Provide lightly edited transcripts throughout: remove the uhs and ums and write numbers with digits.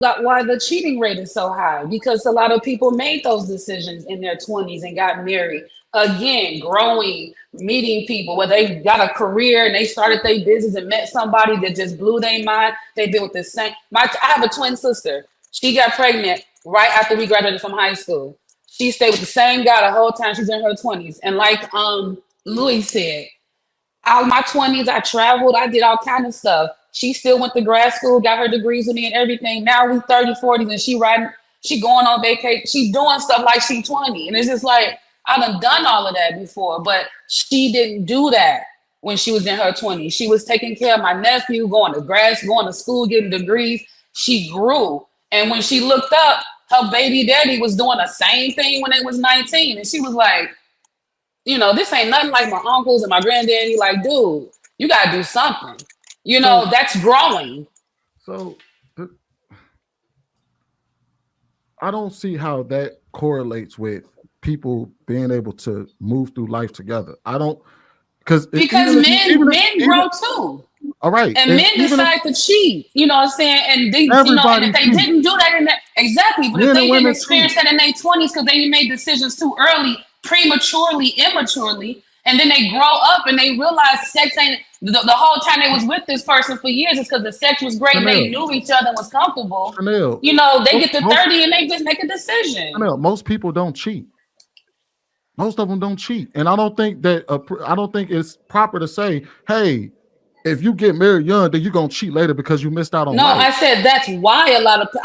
why the cheating rate is so high, because a lot of people made those decisions in their 20s and got married. Again, growing, meeting people where they got a career and they started their business and met somebody that just blew their mind. They've been with the same. I have a twin sister. She got pregnant right after we graduated from high school. She stayed with the same guy the whole time. She's in her 20s. And like Louis said, out of my 20s, I traveled, I did all kind of stuff. She still went to grad school, got her degrees with me and everything. Now we 30, 40s, and she riding, she going on vacation, she doing stuff like she 20. And it's just like, I done all of that before, but she didn't do that when she was in her 20s. She was taking care of my nephew, going to school, getting degrees. She grew. And when she looked up, her baby daddy was doing the same thing when it was 19. And she was like, this ain't nothing like my uncles and my granddaddy. Like, dude, you gotta do something. That's growing. So I don't see how that correlates with people being able to move through life together. I don't, because men grow too. All right. And men decide to cheat, you know what I'm saying? And they, and if they didn't do that exactly, but if they didn't experience that in their 20s because they made decisions too early, prematurely, immaturely, and then they grow up and they realize sex ain't the whole time they was with this person for years is because the sex was great, they knew each other and was comfortable. They get to 30 and they just make a decision. Most people don't cheat. Most of them don't cheat. And I don't think it's proper to say, hey, if you get married young, then you're going to cheat later because you missed out on life. I said that's why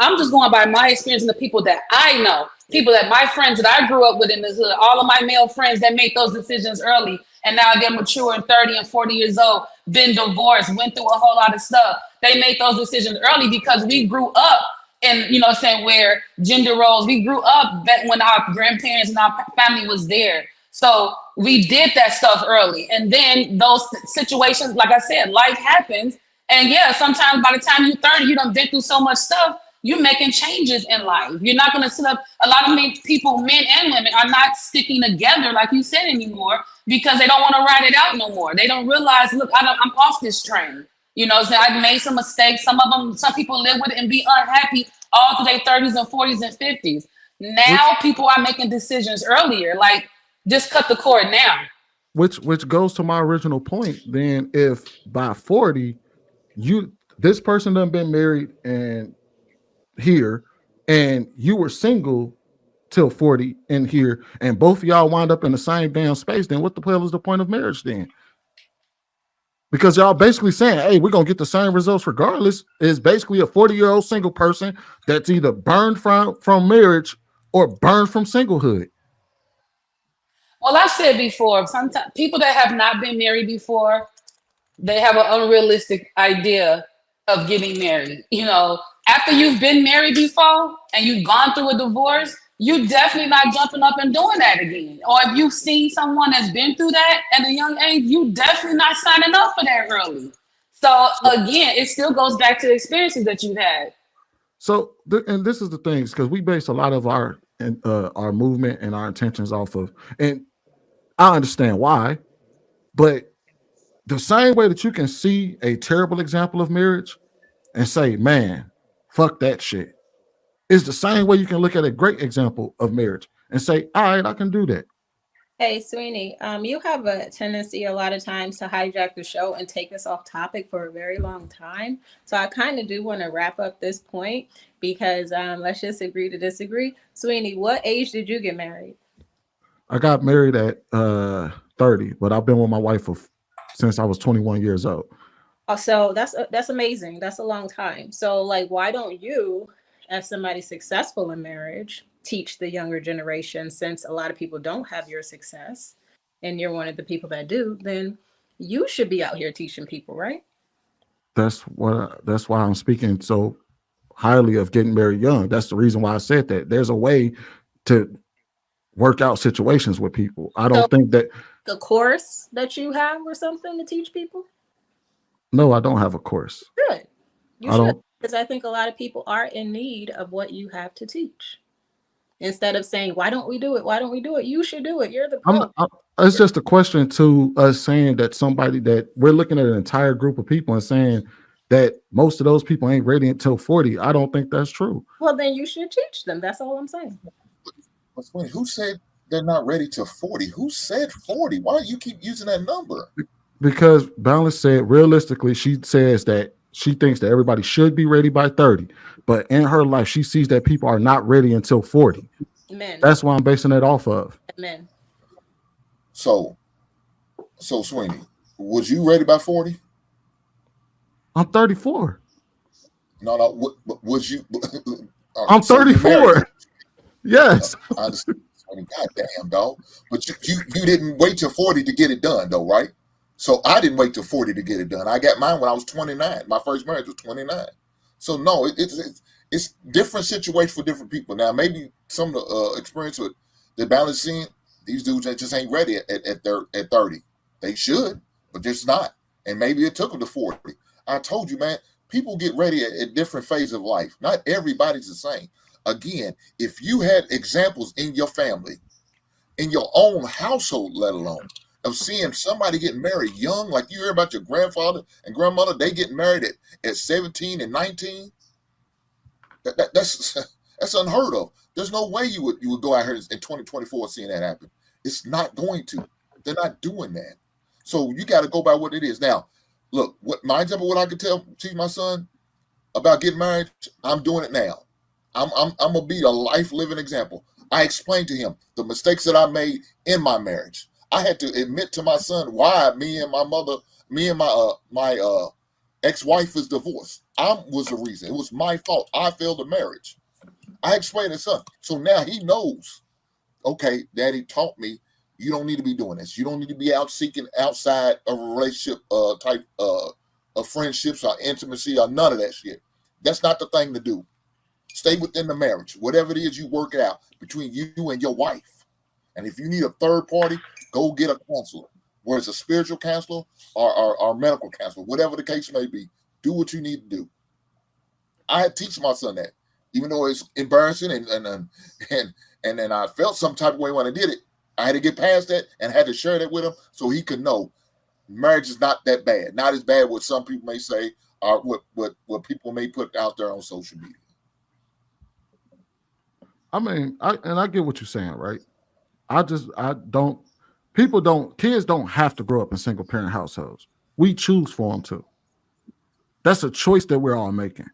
I'm just going by my experience and the people that I know, people that my friends that I grew up with in the hood, all of my male friends that made those decisions early. And now they're mature and 30 and 40 years old, been divorced, went through a whole lot of stuff. They made those decisions early because we grew up in, where gender roles, we grew up back when our grandparents and our family was there. So we did that stuff early. And then those situations, like I said, life happens. And yeah, sometimes by the time you're 30, you done been through so much stuff, you're making changes in life. You're not going to sit up. A lot of people, men and women, are not sticking together, like you said, anymore because they don't want to ride it out no more. They don't realize, look, I'm off this train. So I've made some mistakes. Some people live with it and be unhappy all through their 30s and 40s and 50s. Now people are making decisions earlier, like just cut the cord now. Which goes to my original point. Then if by 40, this person done been married and here, and you were single till 40 in here, and both of y'all wind up in the same damn space, then what the hell is the point of marriage then? Because y'all basically saying, hey, we're going to get the same results regardless. Is basically a 40-year-old single person that's either burned from marriage or burned from singlehood. Well, I said before, sometimes people that have not been married before, they have an unrealistic idea of getting married. After you've been married before and you've gone through a divorce, you definitely not jumping up and doing that again. Or if you've seen someone that's been through that at a young age, you definitely not signing up for that early. So again, it still goes back to the experiences that you've had. So, and this is the things, because we base a lot of our movement and our intentions off of, and I understand why, but the same way that you can see a terrible example of marriage and say, man, fuck that shit, is the same way you can look at a great example of marriage and say, all right, I can do that. Hey, Sweeney, you have a tendency a lot of times to hijack the show and take us off topic for a very long time. So I kind of do want to wrap up this point because let's just agree to disagree. Sweeney, what age did you get married? I got married at 30, but I've been with my wife since I was 21 years old. Oh, so that's amazing. That's a long time. So like, why don't you, as somebody successful in marriage, teach the younger generation, since a lot of people don't have your success and you're one of the people that do, then you should be out here teaching people, right? That's why I'm speaking so highly of getting married young. That's the reason why I said that. There's a way to work out situations with people. I don't think that the course that you have or something to teach people. No, I don't have a course. Good. You should, because I think a lot of people are in need of what you have to teach. Instead of saying, why don't we do it? Why don't we do it? You should do it. You're the pro. It's just a question to us saying that somebody that we're looking at an entire group of people and saying that most of those people ain't ready until 40. I don't think that's true. Well, then you should teach them. That's all I'm saying. What's funny? Who said they're not ready to 40? Who said 40? Why do you keep using that number? Because Balance said realistically, she says that she thinks that everybody should be ready by 30. But in her life, she sees that people are not ready until 40. Men. That's why I'm basing it off of. Men. So Sweeney, was you ready by 40? I'm 34. No. Was you? I'm So you 34. Yes. I understand. God damn, dog. But you didn't wait till 40 to get it done, though, right? So I didn't wait till 40 to get it done. I got mine when I was 29. My first marriage was 29. So no, it's different situation for different people. Now maybe some of the experience with the balance scene, these dudes that just ain't ready at 30. They should, but just not. And maybe it took them to 40. I told you, man, people get ready at different phases of life. Not everybody's the same. Again, if you had examples in your family, in your own household, let alone, of seeing somebody getting married young, like you hear about your grandfather and grandmother, they getting married at 17 and 19, that's unheard of. There's no way you would go out here in 2024 seeing that happen. It's not going to. They're not doing that. So you got to go by what it is. Now, look, what my example, what I could teach my son about getting married, I'm doing it now. I'm gonna be a life living example. I explained to him the mistakes that I made in my marriage. I had to admit to my son why me and my ex-wife was divorced. I was the reason. It was my fault. I failed the marriage. I explained to son. So now he knows, okay, daddy taught me you don't need to be doing this. You don't need to be out seeking outside of a relationship type of friendships or intimacy or none of that shit. That's not the thing to do. Stay within the marriage. Whatever it is, you work it out between you and your wife. And if you need a third party, go get a counselor, whether it's a spiritual counselor or medical counselor, whatever the case may be. Do what you need to do. I had to teach my son that, even though it's embarrassing and then I felt some type of way when I did it. I had to get past that and had to share that with him so he could know marriage is not that bad, not as bad what some people may say or what people may put out there on social media. I mean, I get what you're saying, right? Kids don't have to grow up in single parent households. We choose for them to. That's a choice that we're all making.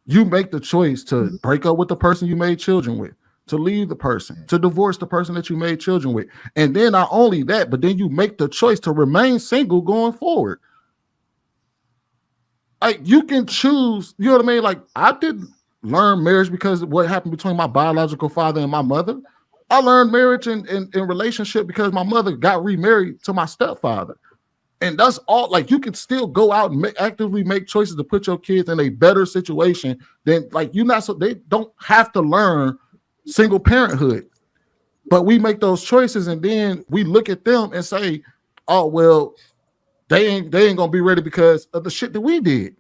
You make the choice to break up with the person you made children with, to leave the person, to divorce the person that you made children with. And then not only that, but then you make the choice to remain single going forward. Like you can choose, you know what I mean? Like I didn't learn marriage because of what happened between my biological father and my mother. I learned marriage and relationship because my mother got remarried to my stepfather. And that's all. Like you can still go out and actively make choices to put your kids in a better situation than like you're not. So they don't have to learn single parenthood, but we make those choices and then we look at them and say, "Oh well, they ain't gonna be ready because of the shit that we did."